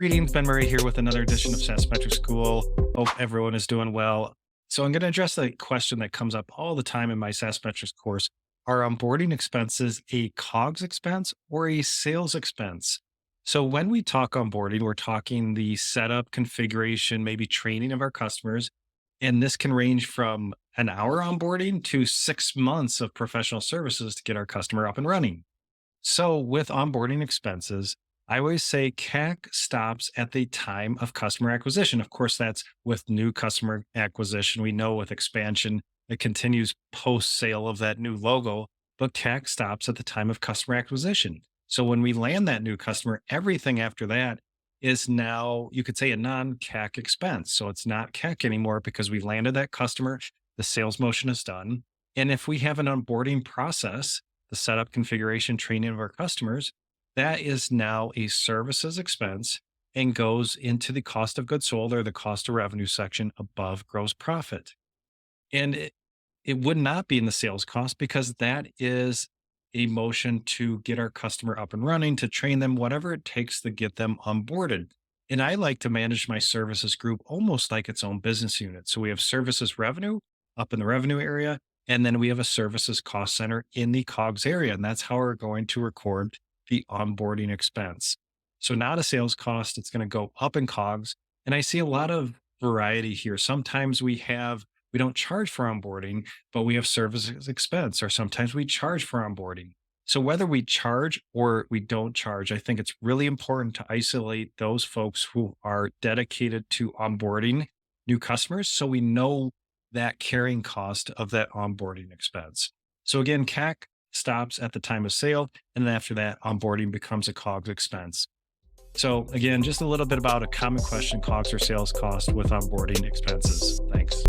Greetings, Ben Murray here with another edition of SaaS Metrics School. Hope everyone is doing well. So I'm going to address the question that comes up all the time in my SaaS Metrics course. Are onboarding expenses a COGS expense or a sales expense? So when we talk onboarding, we're talking the setup, configuration, maybe training of our customers. And this can range from an hour onboarding to 6 months of professional services to get our customer up and running. So with onboarding expenses, I always say CAC stops at the time of customer acquisition. Of course, that's with new customer acquisition. We know with expansion, it continues post sale of that new logo, but CAC stops at the time of customer acquisition. So when we land that new customer, everything after that is now, you could say, a non CAC expense. So it's not CAC anymore because we landed that customer, the sales motion is done. And if we have an onboarding process, the setup, configuration, training of our customers, that is now a services expense and goes into the cost of goods sold or the cost of revenue section above gross profit. And it would not be in the sales cost because that is a motion to get our customer up and running, to train them, whatever it takes to get them onboarded. And I like to manage my services group almost like its own business unit. So we have services revenue up in the revenue area, and then we have a services cost center in the COGS area. And that's how we're going to record the onboarding expense. So not a sales cost, it's going to go up in COGS. And I see a lot of variety here. Sometimes we don't charge for onboarding, but we have services expense, or sometimes we charge for onboarding. So whether we charge or we don't charge, I think it's really important to isolate those folks who are dedicated to onboarding new customers so we know that carrying cost of that onboarding expense. So again, CAC stops at the time of sale, and then after that, onboarding becomes a COGS expense. So again, just a little bit about a common question: COGS or sales cost with onboarding expenses. Thanks.